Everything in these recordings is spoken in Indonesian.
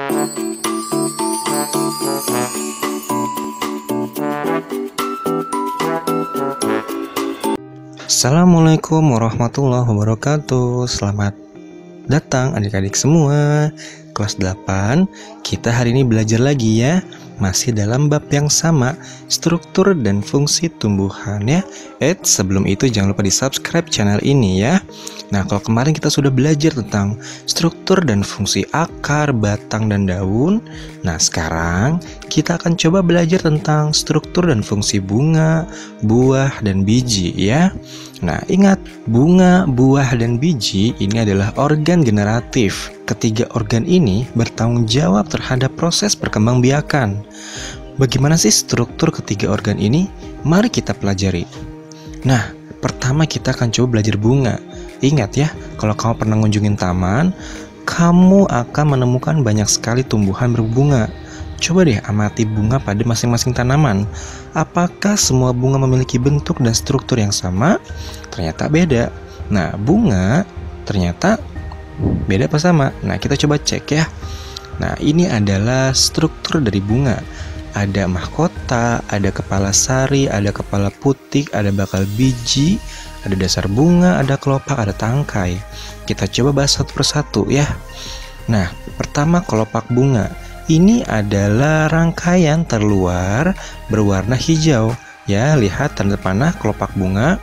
Assalamualaikum warahmatullahi wabarakatuh. Selamat datang adik-adik semua. Kelas 8, kita hari ini belajar lagi ya. Masih dalam bab yang sama, struktur dan fungsi tumbuhan ya. Sebelum itu jangan lupa di subscribe channel ini ya. Nah, kalau kemarin kita sudah belajar tentang struktur dan fungsi akar, batang, dan daun. Nah, sekarang kita akan coba belajar tentang struktur dan fungsi bunga, buah, dan biji ya. Nah, ingat, bunga, buah, dan biji ini adalah organ generatif. Ketiga organ ini bertanggung jawab terhadap proses perkembangbiakan. Bagaimana sih struktur ketiga organ ini? Mari kita pelajari. Nah, pertama kita akan coba belajar bunga. Ingat ya, kalau kamu pernah ngunjungin taman, kamu akan menemukan banyak sekali tumbuhan berbunga. Coba deh amati bunga pada masing-masing tanaman. Apakah semua bunga memiliki bentuk dan struktur yang sama? Ternyata beda. Nah, bunga ternyata beda apa sama? Nah, kita coba cek ya. Nah, ini adalah struktur dari bunga. Ada mahkota, ada kepala sari, ada kepala putih, ada bakal biji, ada dasar bunga, ada kelopak, ada tangkai. Kita coba bahas satu persatu ya. Nah, pertama kelopak bunga. Ini adalah rangkaian terluar berwarna hijau. Ya, lihat tanda panah kelopak bunga.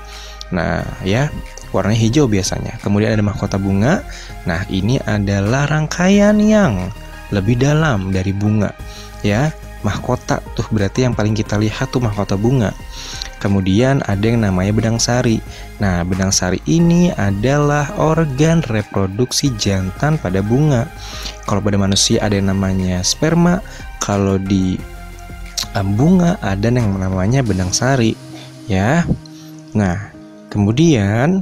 Nah, ya, warna hijau biasanya. Kemudian ada mahkota bunga. Nah, ini adalah rangkaian yang lebih dalam dari bunga. Ya, mahkota tuh berarti yang paling kita lihat tuh mahkota bunga. Kemudian ada yang namanya benang sari. Nah, benang sari ini adalah organ reproduksi jantan pada bunga. Kalau pada manusia ada yang namanya sperma. Kalau di bunga ada yang namanya benang sari. Ya. Nah, kemudian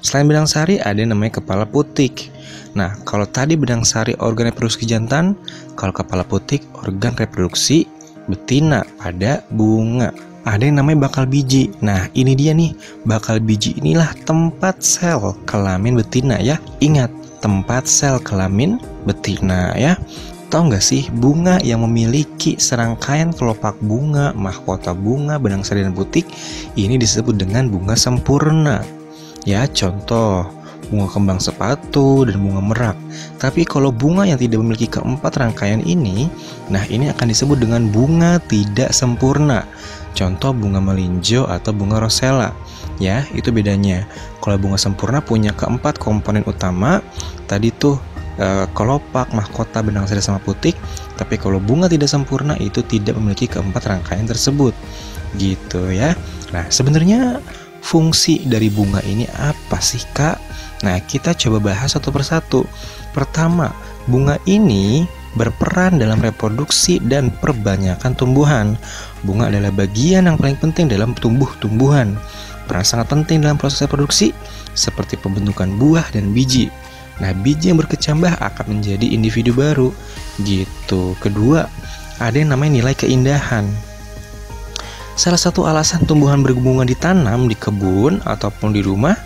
selain benang sari ada yang namanya kepala putik. Nah, kalau tadi benang sari organ reproduksi jantan, kalau kepala putik organ reproduksi betina pada bunga. Ada yang namanya bakal biji. Nah, ini dia nih, bakal biji inilah tempat sel kelamin betina ya. Ingat, tempat sel kelamin betina ya. Tahu nggak sih, bunga yang memiliki serangkaian kelopak bunga, mahkota bunga, benang sari dan putik ini disebut dengan bunga sempurna. Ya, contoh bunga kembang sepatu dan bunga merak. Tapi kalau bunga yang tidak memiliki keempat rangkaian ini, nah ini akan disebut dengan bunga tidak sempurna. Contoh bunga melinjo atau bunga rosella. Ya, itu bedanya. Kalau bunga sempurna punya keempat komponen utama. Tadi tuh kelopak, mahkota, benang sari sama putik. Tapi kalau bunga tidak sempurna itu tidak memiliki keempat rangkaian tersebut. Gitu ya. Nah, sebenarnya fungsi dari bunga ini apa sih, Kak? Nah, kita coba bahas satu persatu. Pertama, bunga ini berperan dalam reproduksi dan perbanyakan tumbuhan. Bunga adalah bagian yang paling penting dalam tumbuh-tumbuhan. Peran sangat penting dalam proses reproduksi seperti pembentukan buah dan biji. Nah, biji yang berkecambah akan menjadi individu baru. Gitu. Kedua, ada yang namanya nilai keindahan. Salah satu alasan tumbuhan berbunga ditanam di kebun ataupun di rumah,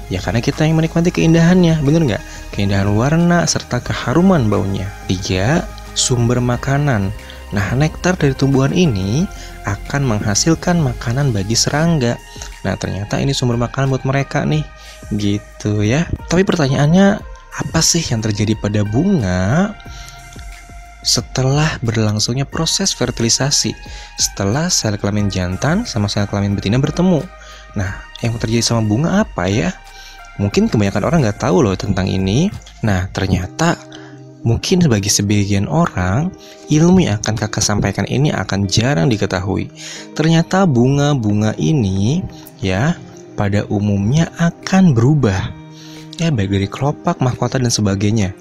ya karena kita yang menikmati keindahannya, bener nggak? Keindahan warna serta keharuman baunya. 3. Sumber makanan. Nah, nektar dari tumbuhan ini akan menghasilkan makanan bagi serangga. Nah, ternyata ini sumber makanan buat mereka nih. Gitu ya. Tapi pertanyaannya, apa sih yang terjadi pada bunga setelah berlangsungnya proses fertilisasi? Setelah sel kelamin jantan sama sel kelamin betina bertemu. Nah, yang terjadi sama bunga apa ya? Mungkin kebanyakan orang nggak tahu loh tentang ini. Nah, ternyata mungkin bagi sebagian orang, ilmu yang akan kakak sampaikan ini akan jarang diketahui. Ternyata bunga-bunga ini ya pada umumnya akan berubah. Ya, baik dari kelopak, mahkota, dan sebagainya.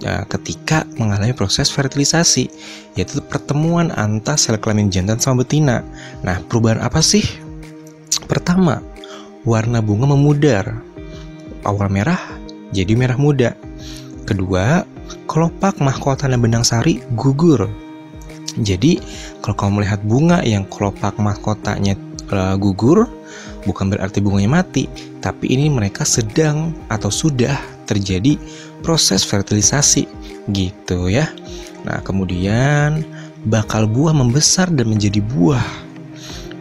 Ya, ketika mengalami proses fertilisasi, yaitu pertemuan antara sel kelamin jantan sama betina. Nah, perubahan apa sih? Pertama, warna bunga memudar. Awal merah jadi merah muda. Kedua, kelopak, mahkota, dan benang sari gugur. Jadi, kalau kamu melihat bunga yang kelopak mahkotanya gugur, bukan berarti bunganya mati, tapi ini mereka sedang atau sudah terjadi proses fertilisasi. gitu ya. Nah, kemudian bakal buah membesar dan menjadi buah.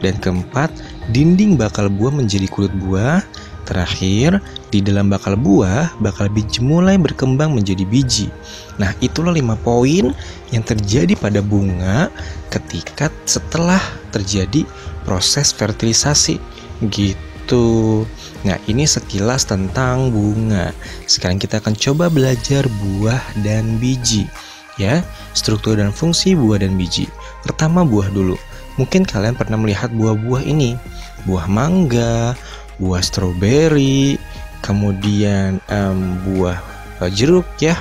Dan keempat, dinding bakal buah menjadi kulit buah. Terakhir, di dalam bakal buah, bakal biji mulai berkembang menjadi biji. Nah, itulah 5 poin yang terjadi pada bunga ketika setelah terjadi proses fertilisasi gitu. Nah, ini sekilas tentang bunga. Sekarang kita akan coba belajar buah dan biji ya, struktur dan fungsi buah dan biji. Pertama, buah dulu. Mungkin kalian pernah melihat buah-buah ini, buah mangga, buah stroberi, kemudian buah jeruk ya.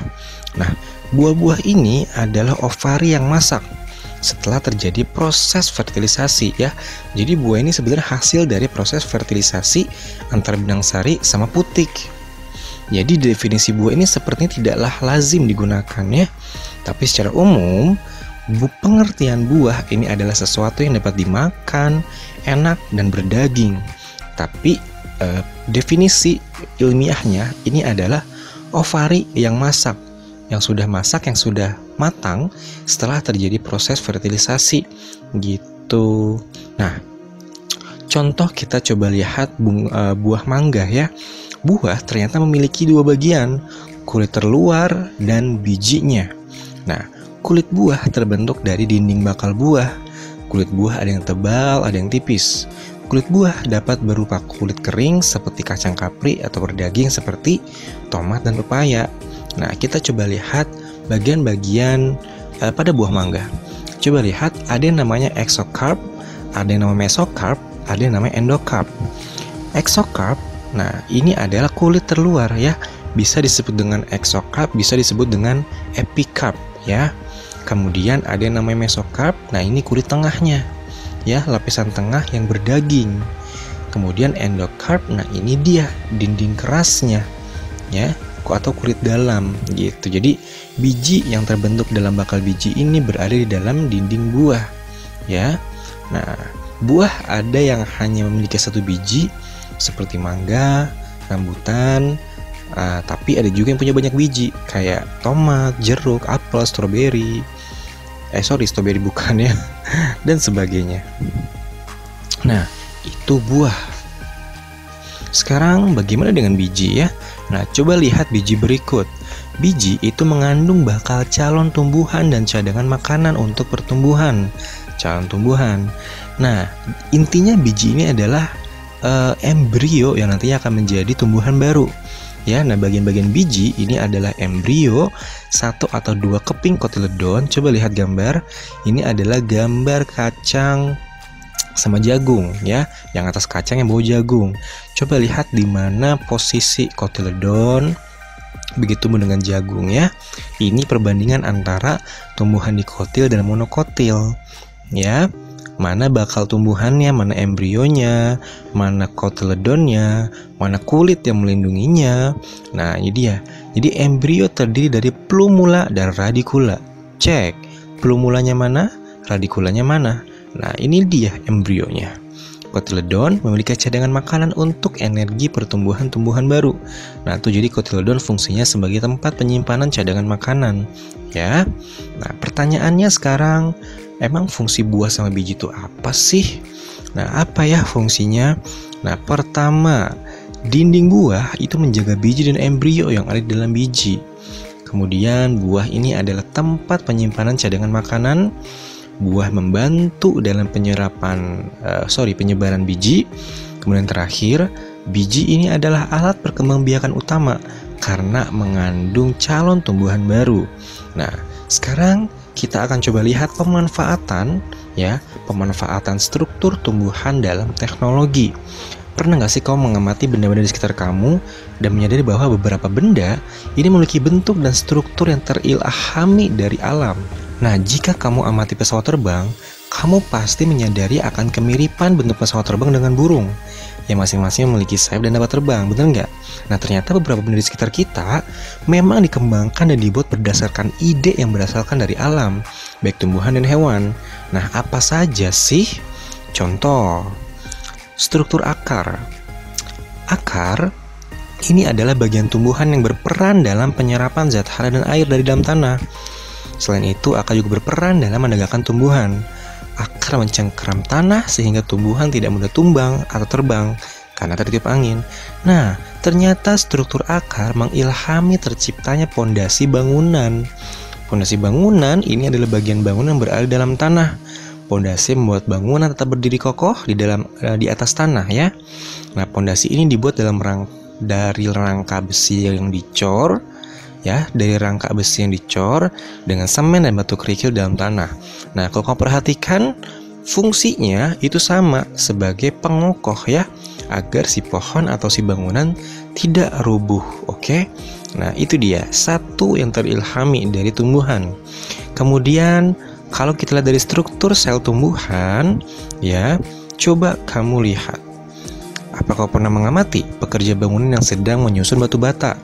Nah, buah-buah ini adalah ovari yang masak setelah terjadi proses fertilisasi ya. Jadi buah ini sebenarnya hasil dari proses fertilisasi antara benang sari sama putik. Jadi definisi buah ini sepertinya tidaklah lazim digunakan ya. Tapi secara umum, pengertian buah ini adalah sesuatu yang dapat dimakan, enak dan berdaging. Tapi definisi ilmiahnya ini adalah ovari yang masak, yang sudah masak, yang sudah matang setelah terjadi proses fertilisasi gitu. Nah, contoh kita coba lihat buah mangga ya. Buah ternyata memiliki 2 bagian, kulit terluar dan bijinya. Nah, kulit buah terbentuk dari dinding bakal buah. Kulit buah ada yang tebal, ada yang tipis. Kulit buah dapat berupa kulit kering seperti kacang kapri atau berdaging seperti tomat dan pepaya. Nah, kita coba lihat bagian-bagian pada buah mangga. Coba lihat, ada yang namanya exocarp, ada yang namanya mesocarp, ada yang namanya endocarp. Exocarp, nah ini adalah kulit terluar ya. Bisa disebut dengan exocarp, bisa disebut dengan epicarp ya. Kemudian ada yang namanya mesocarp, nah ini kulit tengahnya ya, lapisan tengah yang berdaging. Kemudian endocarp, nah ini dia dinding kerasnya ya, atau kulit dalam gitu. Jadi biji yang terbentuk dalam bakal biji ini berada di dalam dinding buah ya. Nah, buah ada yang hanya memiliki 1 biji seperti mangga, rambutan, tapi ada juga yang punya banyak biji kayak tomat, jeruk, apel, stroberi. Stroberi bukan ya, dan sebagainya. Nah, itu buah. Sekarang bagaimana dengan biji ya? Nah, coba lihat biji berikut. Biji itu mengandung bakal calon tumbuhan dan cadangan makanan untuk pertumbuhan. Calon tumbuhan. Nah, intinya biji ini adalah embrio yang nantinya akan menjadi tumbuhan baru. Ya, nah bagian-bagian biji ini adalah embrio, 1 atau 2 keping kotiledon. Coba lihat gambar. Ini adalah gambar kacang sama jagung ya. Yang atas kacang, yang bawah jagung. Coba lihat di mana posisi kotiledon begitu dengan jagung ya. Ini perbandingan antara tumbuhan dikotil dan monokotil ya. Mana bakal tumbuhannya, mana embrionya, mana kotiledonnya, mana kulit yang melindunginya. Nah, ini dia. Jadi embrio terdiri dari plumula dan radicula. Cek, plumulanya mana, radiculanya mana. Nah, ini dia embrionya. Kotiledon memiliki cadangan makanan untuk energi pertumbuhan tumbuhan baru. Nah, itu jadi kotiledon fungsinya sebagai tempat penyimpanan cadangan makanan, ya. Nah, pertanyaannya sekarang, emang fungsi buah sama biji itu apa sih? Nah, apa ya fungsinya? Nah, pertama, dinding buah itu menjaga biji dan embrio yang ada di dalam biji. Kemudian, buah ini adalah tempat penyimpanan cadangan makanan. Buah membantu dalam penyebaran biji. Kemudian terakhir, biji ini adalah alat perkembangbiakan utama karena mengandung calon tumbuhan baru. Nah, sekarang kita akan coba lihat pemanfaatan struktur tumbuhan dalam teknologi. Pernah nggak sih kamu mengamati benda-benda di sekitar kamu dan menyadari bahwa beberapa benda ini memiliki bentuk dan struktur yang terilhami dari alam? Nah, jika kamu amati pesawat terbang, kamu pasti menyadari akan kemiripan bentuk pesawat terbang dengan burung yang masing-masing memiliki sayap dan dapat terbang, benar nggak? Nah, ternyata beberapa benda di sekitar kita memang dikembangkan dan dibuat berdasarkan ide yang berasalkan dari alam, baik tumbuhan dan hewan. Nah, apa saja sih? Contoh, struktur akar. Akar Ini adalah bagian tumbuhan yang berperan dalam penyerapan zat hara dan air dari dalam tanah. Selain itu, akar juga berperan dalam menegakkan tumbuhan. Akar mencengkeram tanah sehingga tumbuhan tidak mudah tumbang atau terbang karena tertiup angin. Nah, ternyata struktur akar mengilhami terciptanya pondasi bangunan. Pondasi bangunan ini adalah bagian bangunan yang berada dalam tanah. Pondasi membuat bangunan tetap berdiri kokoh di atas tanah ya. Nah, pondasi ini dibuat dari rangka besi yang dicor ya, dari rangka besi yang dicor dengan semen dan batu kerikil dalam tanah. Nah, kalau kamu perhatikan fungsinya itu sama sebagai pengokoh ya, agar si pohon atau si bangunan tidak rubuh. Oke. Nah, itu dia satu yang terilhami dari tumbuhan. Kemudian kalau kita lihat dari struktur sel tumbuhan ya, coba kamu lihat. Apakah kau pernah mengamati pekerja bangunan yang sedang menyusun batu bata?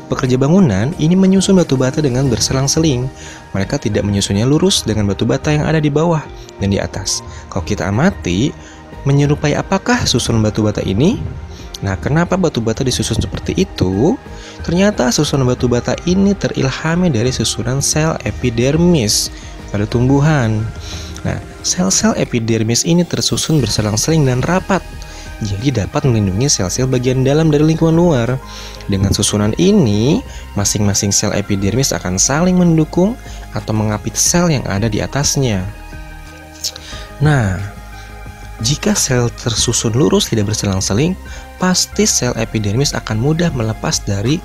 Pekerja bangunan ini menyusun batu bata dengan berselang-seling. Mereka tidak menyusunnya lurus dengan batu bata yang ada di bawah dan di atas. Kalau kita amati, menyerupai apakah susunan batu bata ini? Nah, kenapa batu bata disusun seperti itu? Ternyata susunan batu bata ini terilhami dari susunan sel epidermis pada tumbuhan. Nah, sel-sel epidermis ini tersusun berselang-seling dan rapat. Jadi dapat melindungi sel-sel bagian dalam dari lingkungan luar. Dengan susunan ini, masing-masing sel epidermis akan saling mendukung atau mengapit sel yang ada di atasnya. Nah, jika sel tersusun lurus tidak berselang-seling, pasti sel epidermis akan mudah melepas dari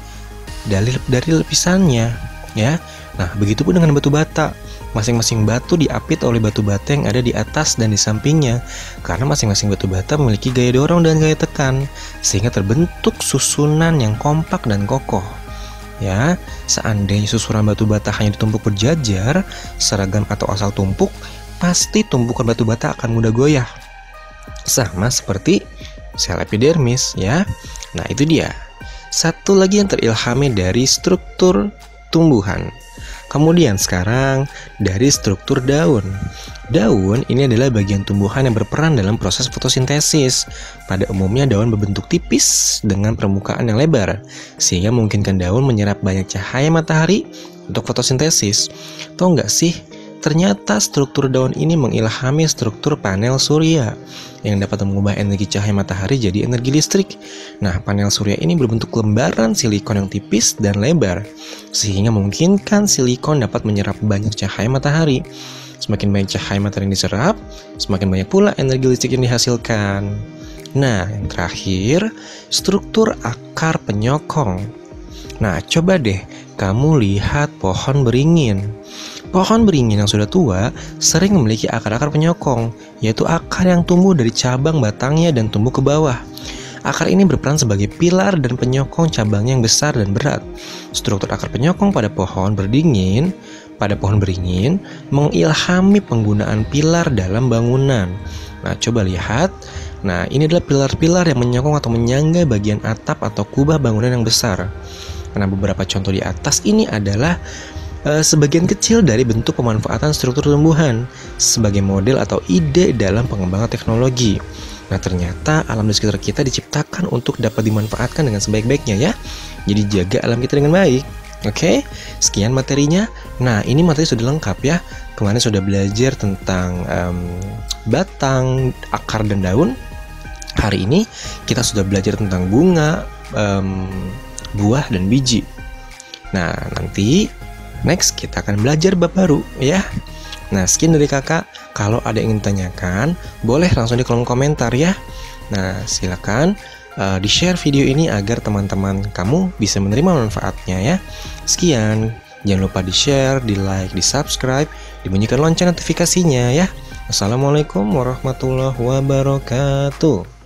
lapisannya, ya. Nah, begitupun dengan batu bata. Masing-masing batu diapit oleh batu bata yang ada di atas dan di sampingnya, karena masing-masing batu bata memiliki gaya dorong dan gaya tekan, sehingga terbentuk susunan yang kompak dan kokoh. Ya, seandainya susunan batu bata hanya ditumpuk berjajar, seragam atau asal tumpuk, pasti tumpukan batu bata akan mudah goyah. Sama seperti sel epidermis, ya. Nah, itu dia. Satu lagi yang terilhami dari struktur tumbuhan. Kemudian sekarang dari struktur daun. Daun ini adalah bagian tumbuhan yang berperan dalam proses fotosintesis. Pada umumnya daun berbentuk tipis dengan permukaan yang lebar, sehingga memungkinkan daun menyerap banyak cahaya matahari untuk fotosintesis. Tahu nggak sih? Ternyata struktur daun ini mengilhami struktur panel surya yang dapat mengubah energi cahaya matahari jadi energi listrik. Nah, panel surya ini berbentuk lembaran silikon yang tipis dan lebar, sehingga memungkinkan silikon dapat menyerap banyak cahaya matahari. Semakin banyak cahaya matahari yang diserap, semakin banyak pula energi listrik yang dihasilkan. Nah, yang terakhir, struktur akar penyokong. Nah, coba deh kamu lihat pohon beringin. Pohon beringin yang sudah tua sering memiliki akar-akar penyokong, yaitu akar yang tumbuh dari cabang batangnya dan tumbuh ke bawah. Akar ini berperan sebagai pilar dan penyokong cabangnya yang besar dan berat. Struktur akar penyokong pada pohon beringin mengilhami penggunaan pilar dalam bangunan. Nah, coba lihat. Nah, ini adalah pilar-pilar yang menyokong atau menyangga bagian atap atau kubah bangunan yang besar. Nah, beberapa contoh di atas ini adalah sebagian kecil dari bentuk pemanfaatan struktur tumbuhan sebagai model atau ide dalam pengembangan teknologi. Nah, ternyata alam di sekitar kita diciptakan untuk dapat dimanfaatkan dengan sebaik-baiknya ya. Jadi jaga alam kita dengan baik. Oke, sekian materinya. Nah, ini materi sudah lengkap ya. Kemarin sudah belajar tentang batang, akar, dan daun. Hari ini kita sudah belajar tentang bunga, buah, dan biji. Nah, nanti next kita akan belajar bab baru ya. Nah, sekian dari kakak. Kalau ada yang ingin tanyakan, boleh langsung di kolom komentar ya. Nah, silakan di-share video ini agar teman-teman kamu bisa menerima manfaatnya ya. Sekian, jangan lupa di-share, di-like, di-subscribe, dibunyikan lonceng notifikasinya ya. Assalamualaikum warahmatullahi wabarakatuh.